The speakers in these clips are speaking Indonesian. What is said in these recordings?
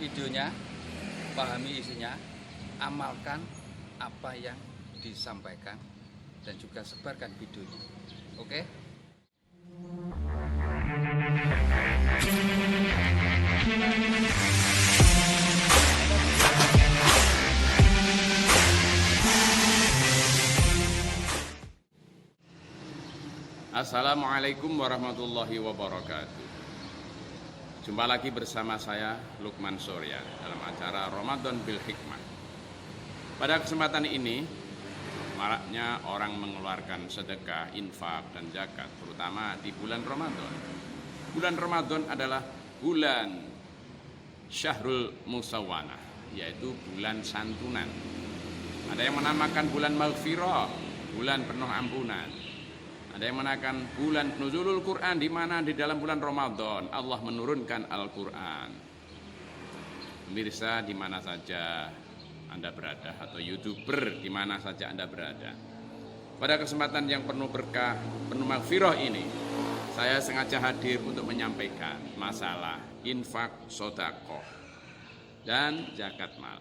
videonya, pahami isinya, amalkan apa yang disampaikan, dan juga sebarkan videonya. Oke? Assalamualaikum warahmatullahi wabarakatuh. Jumpa lagi bersama saya Lukman Surya dalam acara Ramadan bil Hikmah. Pada kesempatan ini, maraknya orang mengeluarkan sedekah, infak, dan zakat, terutama di bulan Ramadan. Bulan Ramadan adalah bulan Syahrul Musawwanah, yaitu bulan santunan. Ada yang menamakan bulan Maghfirah, bulan penuh ampunan. Ada yang menamakan bulan Nuzulul Quran, di mana di dalam bulan Ramadan Allah menurunkan Al-Quran. Pemirsa di mana saja Anda berada, atau YouTuber di mana saja Anda berada, pada kesempatan yang penuh berkah, penuh maghfirah ini, saya sengaja hadir untuk menyampaikan masalah infak, sedekah, dan zakat mal.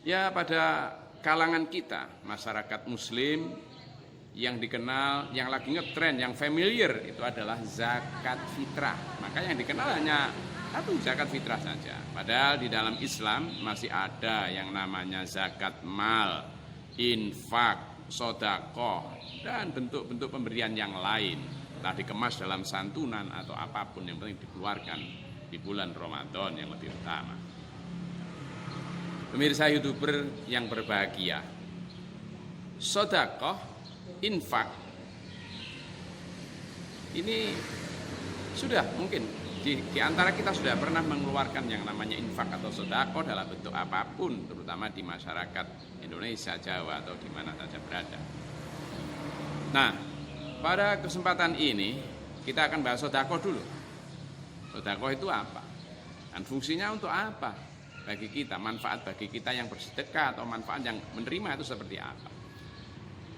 Ya, pada kalangan kita, masyarakat muslim, yang dikenal, yang lagi ngetren, yang familiar itu adalah zakat fitrah. Maka yang dikenal hanya satu, zakat fitrah saja. Padahal di dalam Islam masih ada yang namanya zakat mal, infak, sedekah, dan bentuk-bentuk pemberian yang lain. Telah dikemas dalam santunan atau apapun, yang penting dikeluarkan di bulan Ramadan yang lebih utama. Pemirsa YouTuber yang berbahagia, sedekah, infak ini sudah mungkin di antara kita sudah pernah mengeluarkan yang namanya infak atau sedekah dalam bentuk apapun, terutama di masyarakat Indonesia, Jawa, atau di mana saja berada. Nah, pada kesempatan ini kita akan bahas sedekah dulu. Sedekah itu apa? Dan fungsinya untuk apa bagi kita? Manfaat bagi kita yang bersedekah atau manfaat yang menerima itu seperti apa?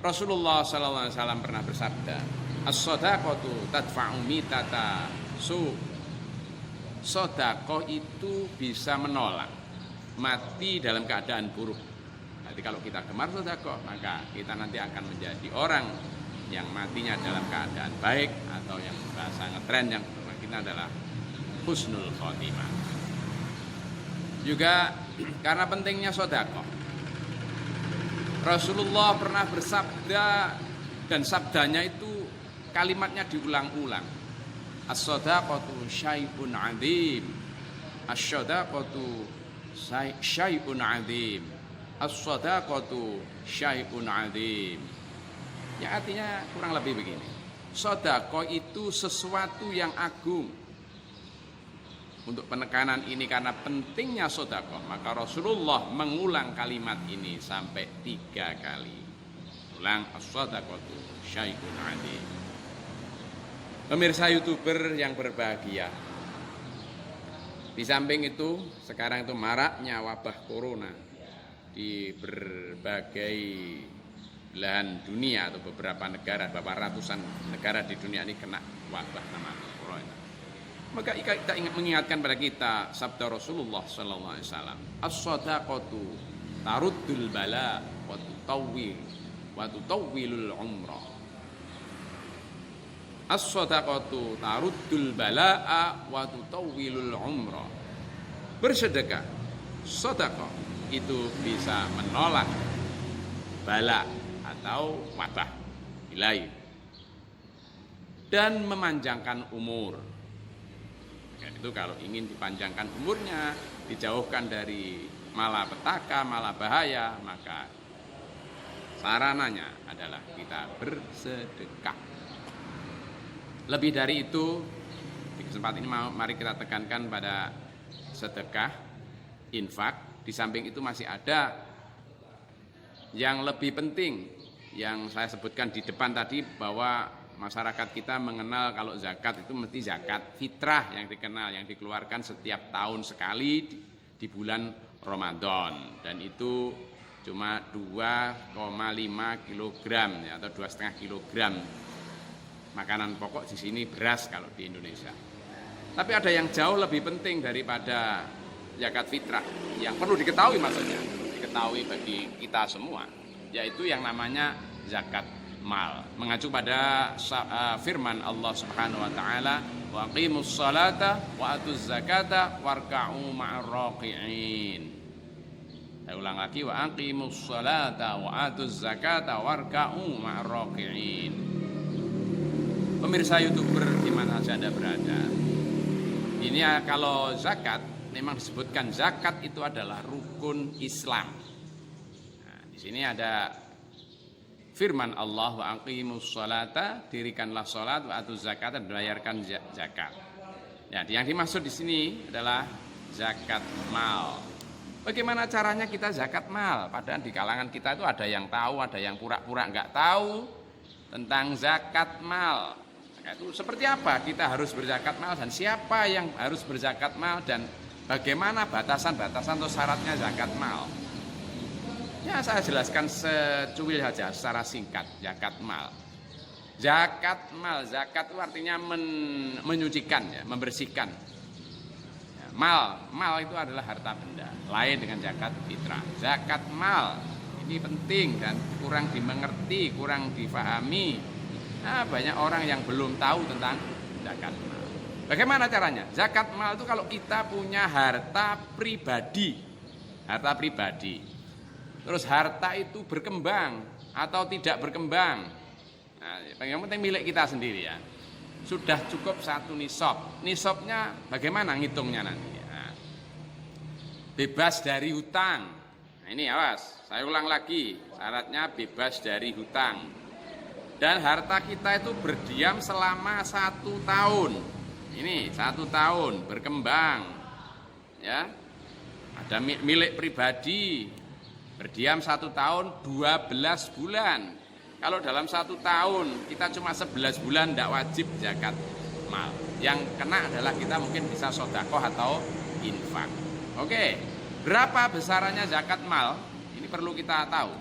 Rasulullah SAW pernah bersabda, as-sadaqatu tadfa'u mitata su. Sedekah itu bisa menolak mati dalam keadaan buruk. Jadi kalau kita gemar sedekah, maka kita nanti akan menjadi orang yang matinya dalam keadaan baik, atau yang bahasa ngetren yang kita adalah husnul khotimah. Juga karena pentingnya sedekah, Rasulullah pernah bersabda, dan sabdanya itu kalimatnya diulang-ulang. As-sadaqatu syai'un 'adzim. As-sadaqatu syai'un 'adzim. As-sadaqatu syai'un 'adzim. Ya, artinya kurang lebih begini. Sedekah itu sesuatu yang agung. Untuk penekanan ini, karena pentingnya sedekah, maka Rasulullah mengulang kalimat ini sampai 3 kali. Ulang, as-sadaqatu syai'un 'adzim. Pemirsa YouTuber yang berbahagia, di samping itu sekarang itu maraknya wabah corona di berbagai belahan dunia, atau beberapa negara, beberapa ratusan negara di dunia ini kena wabah namanya corona. Maka kita mengingatkan pada kita sabda Rasulullah sallallahu alaihi wasallam, as-sadaqatu taruddul bala wa tutawwilul umrah. As-sadaqatu taruddul balaa wa tutawwilul umrah. Bersedekah, sedekah itu bisa menolak bala atau wabah ilahi dan memanjangkan umur. Itu kalau ingin dipanjangkan umurnya, dijauhkan dari malapetaka, malabahaya, maka sarananya adalah kita bersedekah. Lebih dari itu, di kesempatan ini mari kita tekankan pada sedekah, infak. Di samping itu masih ada yang lebih penting, yang saya sebutkan di depan tadi, bahwa masyarakat kita mengenal kalau zakat itu mesti zakat fitrah yang dikenal, yang dikeluarkan setiap tahun sekali di bulan Ramadan, dan itu cuma 2,5 kilogram ya, atau 2,5 kilogram makanan pokok di sini, beras kalau di Indonesia. Tapi ada yang jauh lebih penting daripada zakat fitrah yang perlu diketahui, maksudnya diketahui bagi kita semua, yaitu yang namanya zakat mal. Mengacu pada firman Allah Subhanahu wa taala, wa aqimus salata wa atuz zakata warka'u ma'ar raqi'in. Saya ulang lagi, wa aqimus salata wa atuz zakata warka'u ma'ar raqi'in. Pemirsa YouTuber di mana saja Anda berada, ini ya, kalau zakat memang disebutkan zakat itu adalah rukun Islam. Nah, di sini ada firman Allah, wa aqimus sholata, dirikanlah sholat, wa atuz zakat, dan bayarkan zakat. Ya, yang dimaksud di sini adalah zakat mal. Bagaimana caranya kita zakat mal? Padahal di kalangan kita itu ada yang tahu, ada yang pura-pura nggak tahu tentang zakat mal. Itu seperti apa kita harus berzakat mal, dan siapa yang harus berzakat mal, dan bagaimana batasan-batasan atau syaratnya zakat mal. Ya, saya jelaskan secuil saja secara singkat zakat mal. Zakat mal, zakat itu artinya menyucikan, ya, membersihkan. Ya, mal itu adalah harta benda, lain dengan zakat fitrah. Zakat mal ini penting dan kurang dimengerti, kurang difahami. Nah, banyak orang yang belum tahu tentang zakat mal. Bagaimana caranya? Zakat mal itu kalau kita punya harta pribadi, terus harta itu berkembang atau tidak berkembang. Nah, yang penting milik kita sendiri, ya. Sudah cukup 1 nisab. Nisabnya bagaimana ngitungnya nanti? Nah, bebas dari hutang. Nah, ini awas, saya ulang lagi, syaratnya bebas dari hutang. Dan harta kita itu berdiam selama 1 tahun. Ini 1 tahun berkembang, ya. Ada milik pribadi, berdiam 1 tahun 12 bulan. Kalau dalam 1 tahun kita cuma 11 bulan, tidak wajib zakat mal. Yang kena adalah kita mungkin bisa sedekah atau infak. Oke, berapa besarannya zakat mal? Ini perlu kita tahu.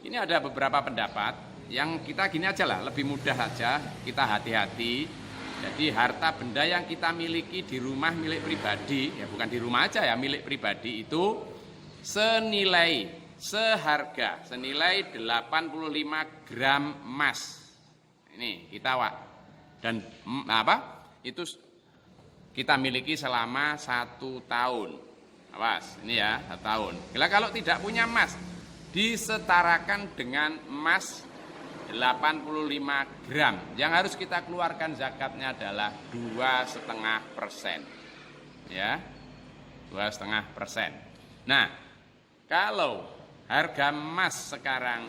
Ini ada beberapa pendapat yang kita gini aja lah, lebih mudah saja, kita hati-hati. Jadi harta benda yang kita miliki di rumah milik pribadi, ya bukan di rumah aja ya, milik pribadi itu senilai 85 gram emas. Ini kita dan itu kita miliki selama 1 tahun. Awas, ini ya, 1 tahun. Kalau tidak punya emas, disetarakan dengan emas 85 gram. Yang harus kita keluarkan zakatnya adalah 2,5%. Ya, 2,5%. Nah, kalau harga emas sekarang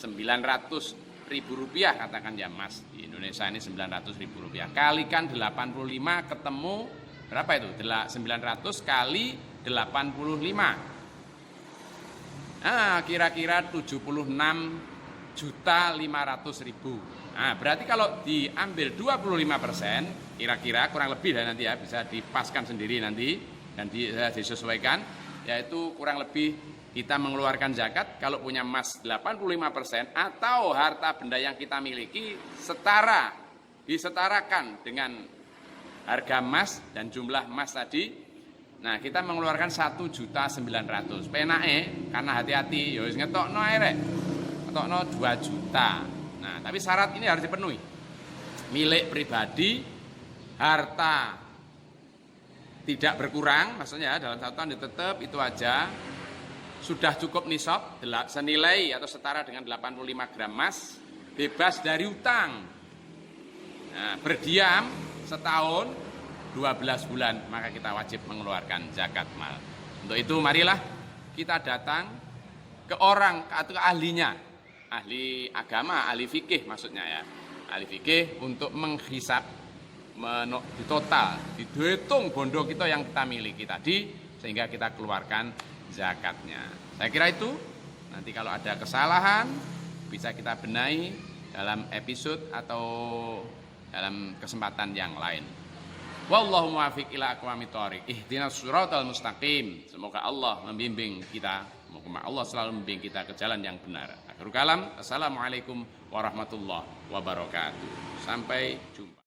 Rp900.000, katakan ya, emas di Indonesia ini Rp900.000. Kalikan 85 ketemu berapa itu? 900 kali 85. Nah, kira-kira 76.500.000. Nah, berarti kalau diambil 25%, kira-kira kurang lebih dan nanti ya bisa dipaskan sendiri nanti dan disesuaikan, yaitu kurang lebih kita mengeluarkan zakat kalau punya emas 85% atau harta benda yang kita miliki disetarakan dengan harga emas dan jumlah emas tadi. Nah, kita mengeluarkan 1.900.000. Penake karena hati-hati, ya wis ngetokno ae rek. Ngetokno 2 juta. Nah, tapi syarat ini harus dipenuhi. Milik pribadi, harta tidak berkurang, maksudnya dalam 1 tahun tetap itu aja. Sudah cukup nisab senilai atau setara dengan 85 gram emas, bebas dari hutang. Nah, berdiam setahun 12 bulan, maka kita wajib mengeluarkan zakat mal. Untuk itu marilah kita datang ke orang atau ke ahlinya, ahli agama, ahli fikih maksudnya ya, ahli fikih untuk menghisap, di total, dihitung bondo kita yang kita miliki tadi sehingga kita keluarkan zakatnya. Saya kira itu. Nanti kalau ada kesalahan bisa kita benahi dalam episode atau dalam kesempatan yang lain. Wallahu muwaffiq ila aqwamit thoriq. Ihdinas siratal mustaqim. Semoga Allah membimbing kita, semoga Allah selalu membimbing kita ke jalan yang benar. Akhirul kalam, assalamualaikum warahmatullahi wabarakatuh. Sampai jumpa.